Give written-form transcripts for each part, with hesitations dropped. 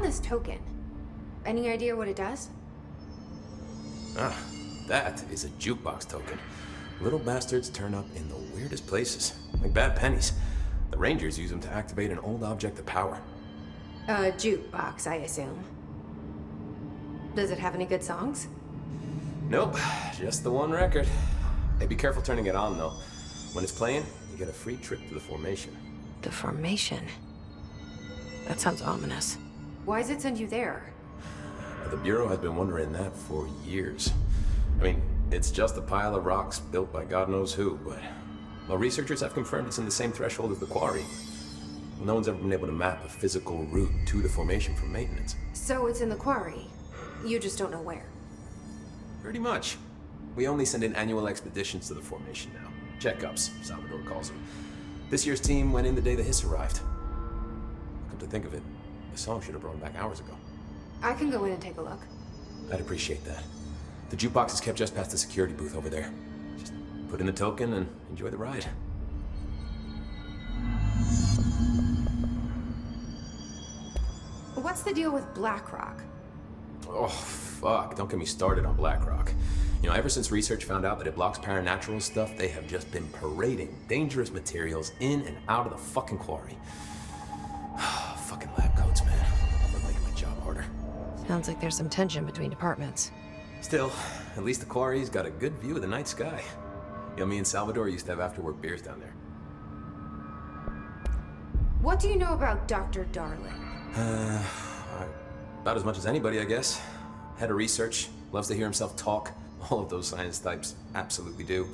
this token. Any idea what it does? Ah, that is a jukebox token. Little bastards turn up in the weirdest places, like bad pennies. The Rangers use them to activate an old object of power. A jukebox, I assume. Does it have any good songs? Nope, just the one record. Hey, be careful turning it on, though. When it's playing, you get a free trip to the formation. The formation? That sounds ominous. Why does it send you there? The Bureau has been wondering that for years. I mean, it's just a pile of rocks built by God knows who, but... Well, researchers have confirmed it's in the same threshold as the quarry. No one's ever been able to map a physical route to the formation for maintenance. So it's in the quarry. You just don't know where. Pretty much. We only send in annual expeditions to the formation now. Checkups, Salvador calls them. This year's team went in the day the hiss arrived. Come to think of it, the song should have brought him back hours ago. I can go in and take a look. I'd appreciate that. The jukebox is kept just past the security booth over there. Just put in the token and enjoy the ride. What's the deal with BlackRock? Oh, fuck. Don't get me started on BlackRock. You know, ever since research found out that it blocks paranatural stuff, they have just been parading dangerous materials in and out of the fucking quarry. Fucking lab coats, man. They're making my job harder. Sounds like there's some tension between departments. Still, at least the quarry's got a good view of the night sky. You know, me and Salvador used to have after-work beers down there. What do you know about Dr. Darling? About as much as anybody, I guess. Head of research, loves to hear himself talk. All of those science types absolutely do.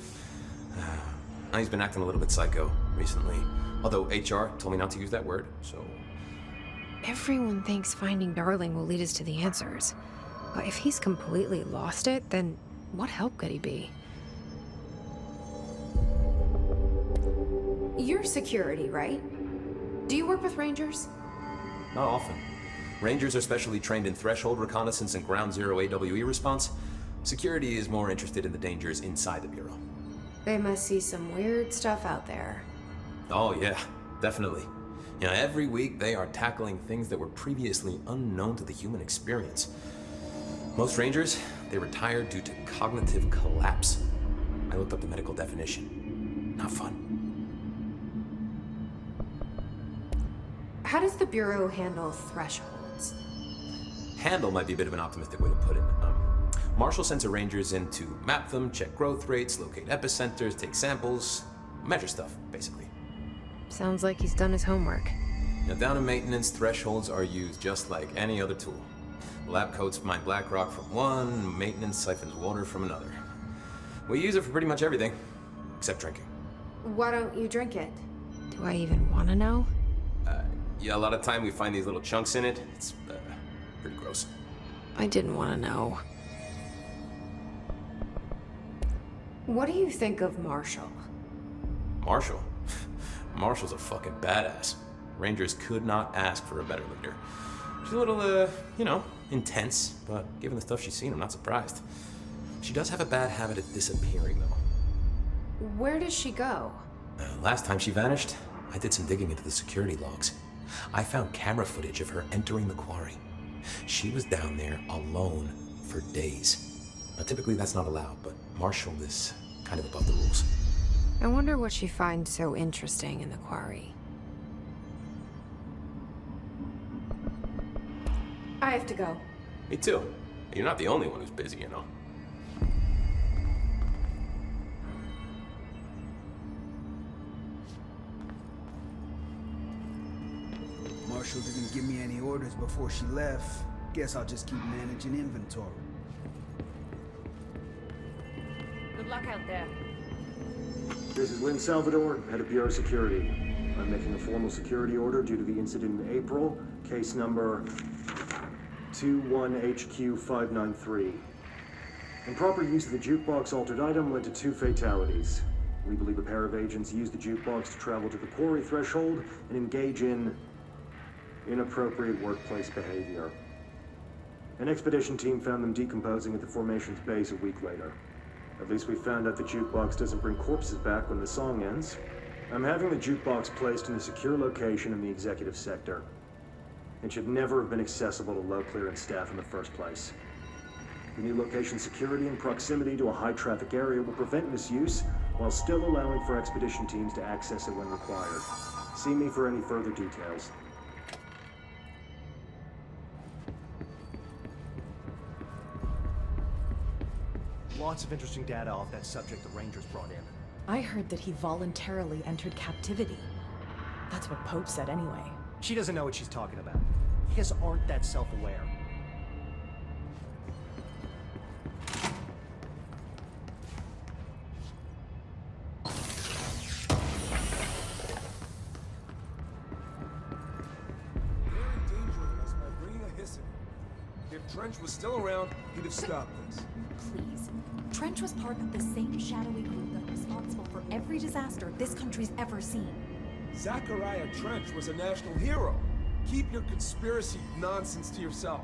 He's been acting a little bit psycho recently. Although HR told me not to use that word, so... Everyone thinks finding Darling will lead us to the answers. But if he's completely lost it, then what help could he be? You're security, right? Do you work with Rangers? Not often. Rangers are specially trained in threshold reconnaissance and ground zero AWE response. Security is more interested in the dangers inside the Bureau. They must see some weird stuff out there. Oh yeah, definitely. You know, every week they are tackling things that were previously unknown to the human experience. Most Rangers, they retired due to cognitive collapse. I looked up the medical definition. Not fun. How does the Bureau handle thresholds? Handle might be a bit of an optimistic way to put it. Marshall sends her Rangers in to map them, check growth rates, locate epicenters, take samples, measure stuff, basically. Sounds like he's done his homework. Now, down in maintenance, thresholds are used just like any other tool. Lab coats mine black rock from one, maintenance siphons water from another. We use it for pretty much everything, except drinking. Why don't you drink it? Do I even want to know? Yeah, a lot of time we find these little chunks in it. It's pretty gross. I didn't want to know. What do you think of Marshall? Marshall? Marshall's a fucking badass. Rangers could not ask for a better leader. She's a little, you know, intense, but given the stuff she's seen, I'm not surprised. She does have a bad habit of disappearing, though. Where does she go? Last time she vanished, I did some digging into the security logs. I found camera footage of her entering the quarry. She was down there alone for days. Now, typically that's not allowed, but Marshall is kind of above the rules. I wonder what she finds so interesting in the quarry. I have to go. Me too. You're not the only one who's busy, you know. Marshall didn't give me any orders before she left. Guess I'll just keep managing inventory. Good luck out there. This is Lynn Salvador, head of Bureau Security. I'm making a formal security order due to the incident in April, case number 21HQ593. Improper use of the jukebox altered item led to 2 fatalities. We believe a pair of agents used the jukebox to travel to the quarry threshold and engage in inappropriate workplace behavior. An expedition team found them decomposing at the formation's base a week later. At least we found out the jukebox doesn't bring corpses back when the song ends. I'm having the jukebox placed in a secure location in the executive sector. and should never have been accessible to low clearance staff in the first place. The new location security and proximity to a high traffic area will prevent misuse while still allowing for expedition teams to access it when required. See me for any further details. Lots of interesting data off that subject the Rangers brought in. I heard that he voluntarily entered captivity. That's what Pope said anyway. She doesn't know what she's talking about. You guys aren't that self-aware. They're endangering us by bringing a hiss in. If Trench was still around, he'd have stopped this. Please. Trench was part of the same shadowy group that was responsible for every disaster this country's ever seen. Zachariah Trench was a national hero. Keep your conspiracy nonsense to yourself.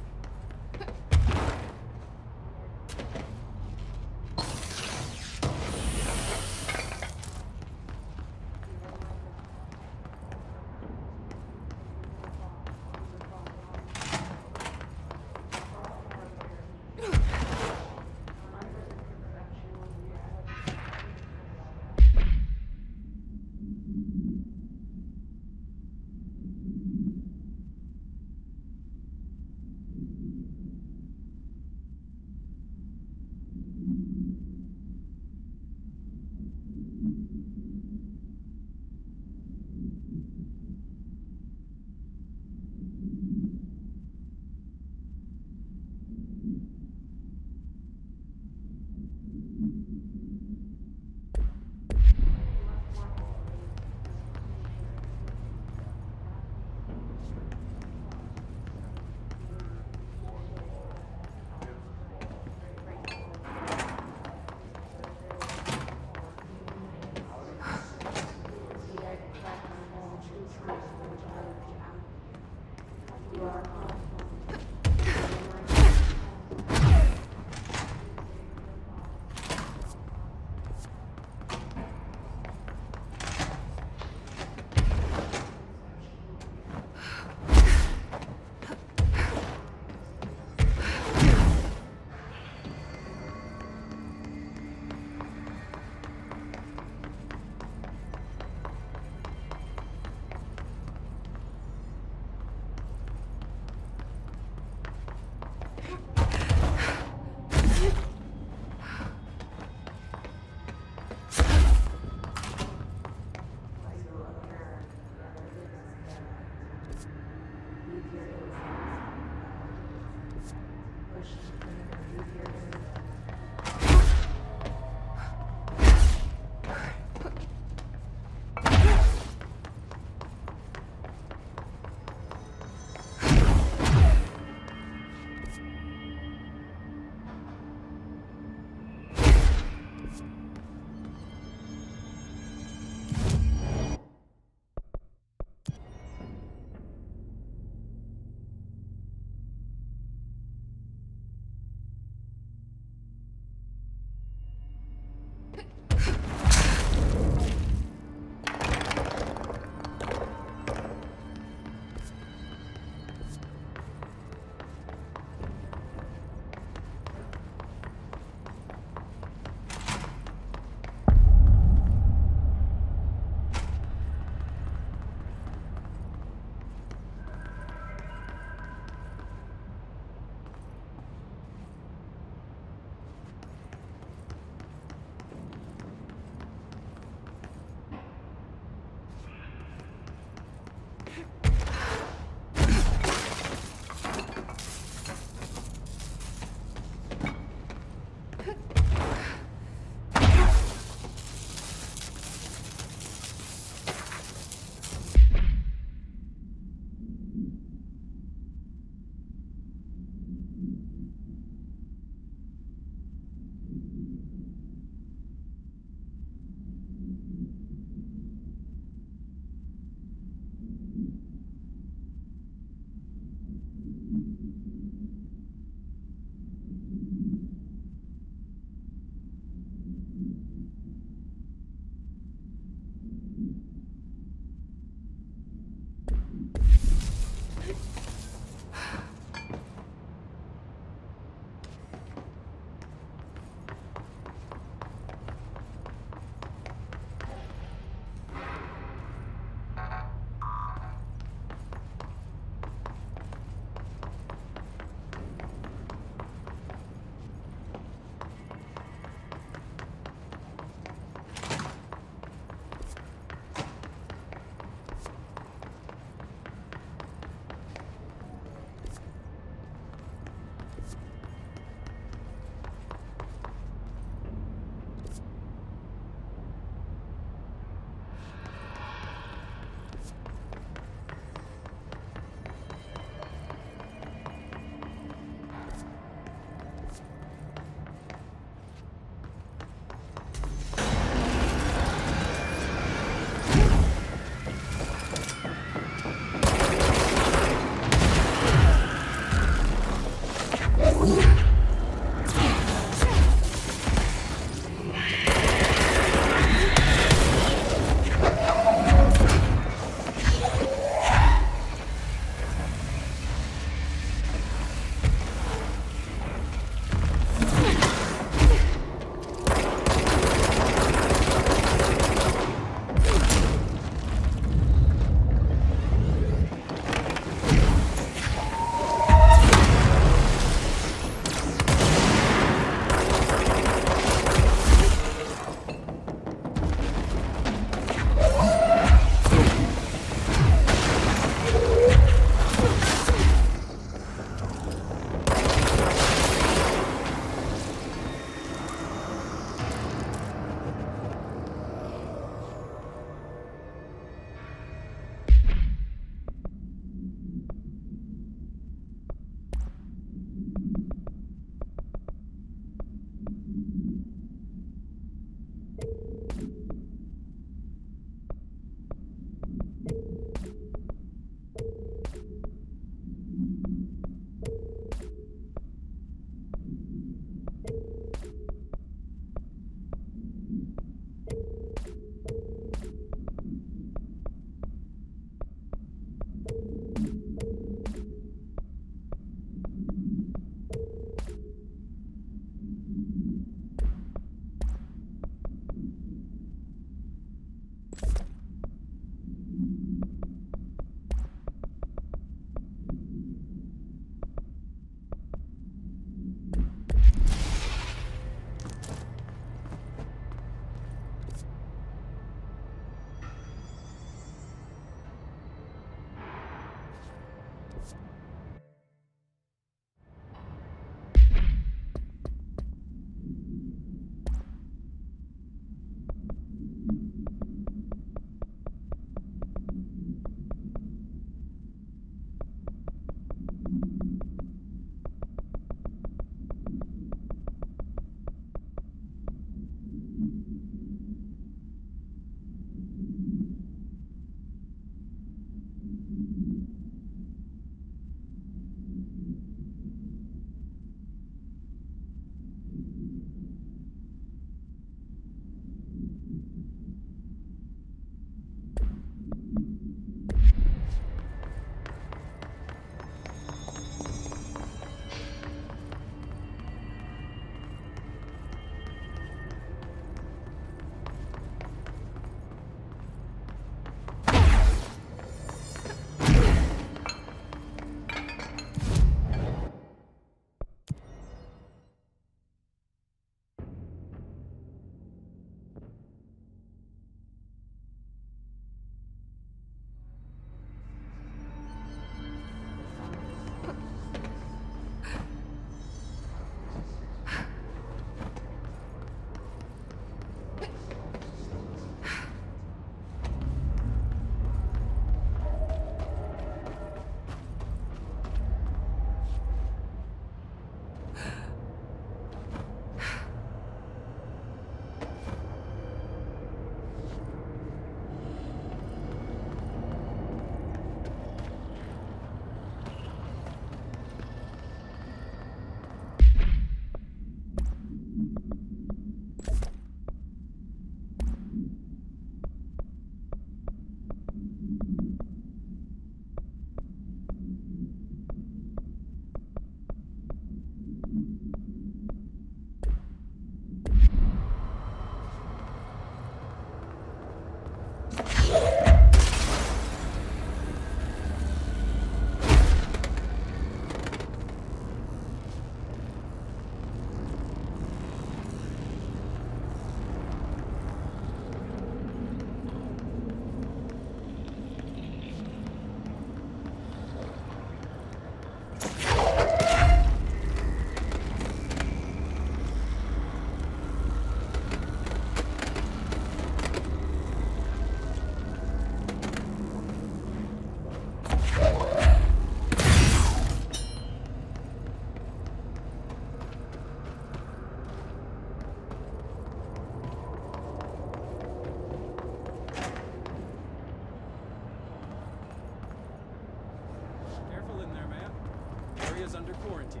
is under quarantine.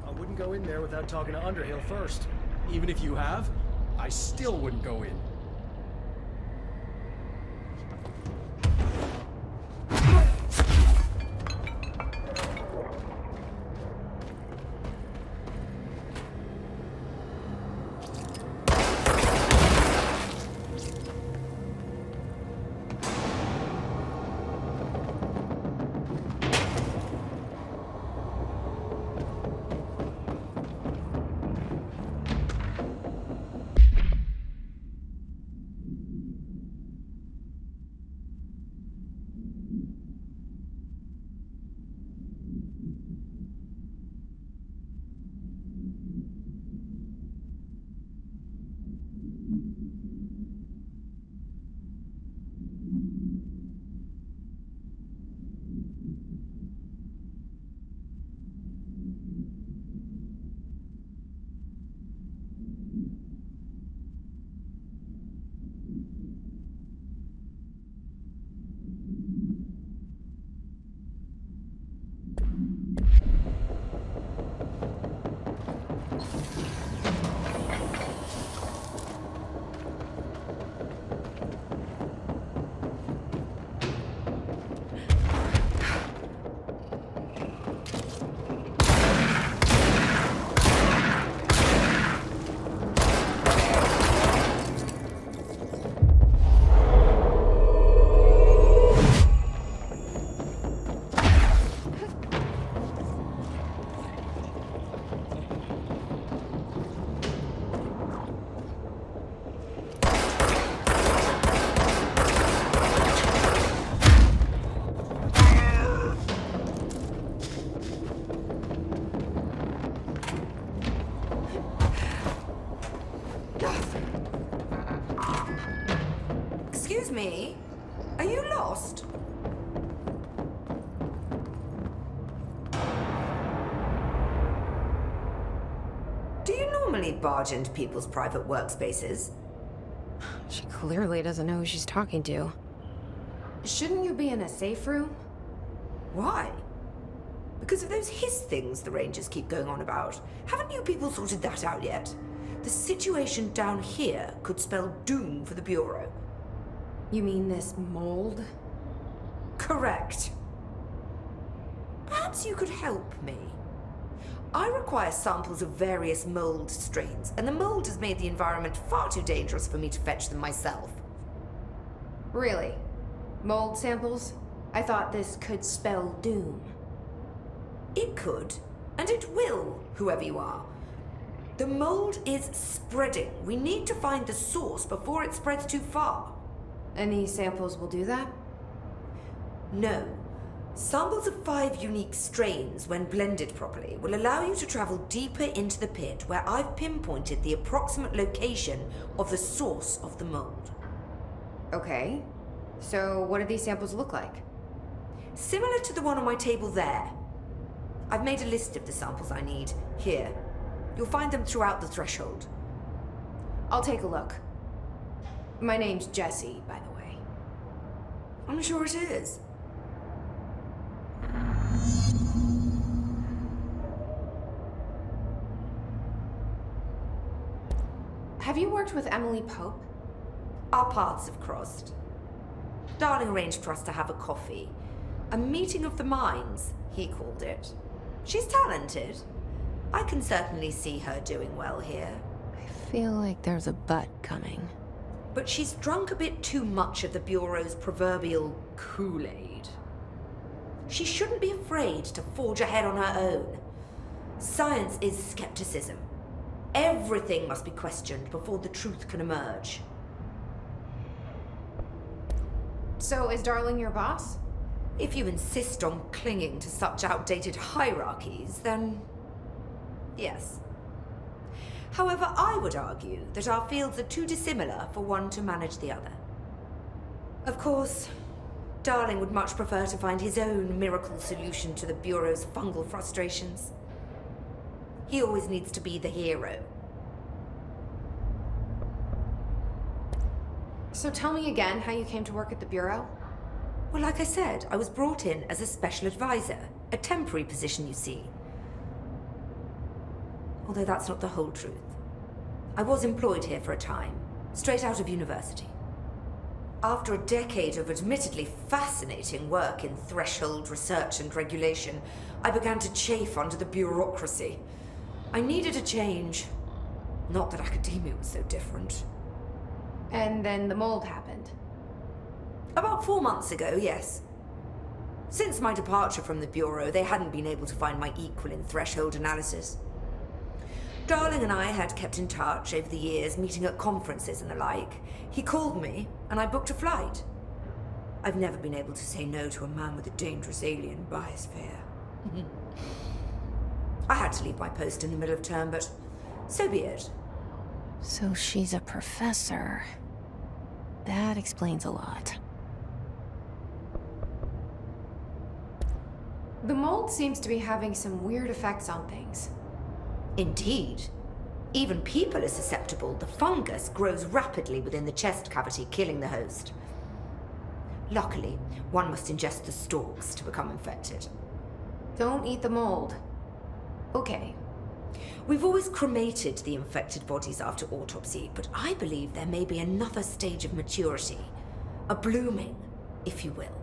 I wouldn't go in there without talking to Underhill first. Even if you have, I still wouldn't go in. Excuse me? Are you lost? Do you normally barge into people's private workspaces? She clearly doesn't know who she's talking to. Shouldn't you be in a safe room? Why? Because of those hiss things the Rangers keep going on about. Haven't you people sorted that out yet? The situation down here could spell doom for the Bureau. You mean this mold? Correct. Perhaps you could help me. I require samples of various mold strains, and the mold has made the environment far too dangerous for me to fetch them myself. Really? Mold samples? I thought this could spell doom. It could, and it will, whoever you are. The mold is spreading. We need to find the source before it spreads too far. And these samples will do that? No. Samples of 5 unique strains, when blended properly, will allow you to travel deeper into the pit, where I've pinpointed the approximate location of the source of the mold. Okay. So what do these samples look like? Similar to the one on my table there. I've made a list of the samples I need. Here. You'll find them throughout the threshold. I'll take a look. My name's Jessie, by the way. I'm sure it is. Have you worked with Emily Pope? Our paths have crossed. Darling arranged for us to have a coffee. A meeting of the minds, he called it. She's talented. I can certainly see her doing well here. I feel like there's a but coming. But she's drunk a bit too much of the Bureau's proverbial Kool-Aid. She shouldn't be afraid to forge ahead on her own. Science is skepticism. Everything must be questioned before the truth can emerge. So is Darling your boss? If you insist on clinging to such outdated hierarchies, then yes. However, I would argue that our fields are too dissimilar for one to manage the other. Of course, Darling would much prefer to find his own miracle solution to the Bureau's fungal frustrations. He always needs to be the hero. So tell me again how you came to work at the Bureau? Well, like I said, I was brought in as a special advisor. A temporary position, you see. although that's not the whole truth. I was employed here for a time, straight out of university. After a decade of admittedly fascinating work in threshold research and regulation, I began to chafe under the bureaucracy. I needed a change. Not that academia was so different. And then the mold happened. About 4 months ago, yes. Since my departure from the Bureau, they hadn't been able to find my equal in threshold analysis. Darling and I had kept in touch over the years, meeting at conferences and the like. He called me, and I booked a flight. I've never been able to say no to a man with a dangerous alien biosphere. I had to leave my post in the middle of term, but so be it. So she's a professor. That explains a lot. The mold seems to be having some weird effects on things. Indeed. Even people are susceptible. The fungus grows rapidly within the chest cavity, killing the host. Luckily, one must ingest the stalks to become infected. Don't eat the mold. Okay. We've always cremated the infected bodies after autopsy, but I believe there may be another stage of maturity. A blooming, if you will.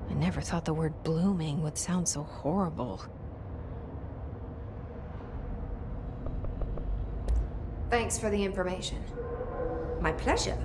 I never thought the word blooming would sound so horrible. Thanks for the information. My pleasure.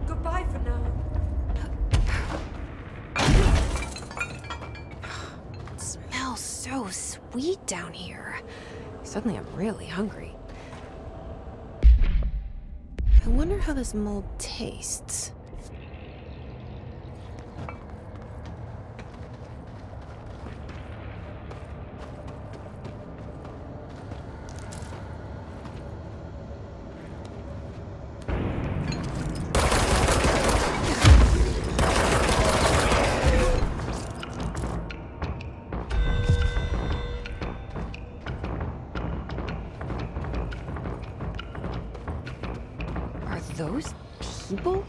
Goodbye for now. It smells so sweet down here. Suddenly I'm really hungry. I wonder how this mold tastes. Are those people?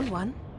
found one.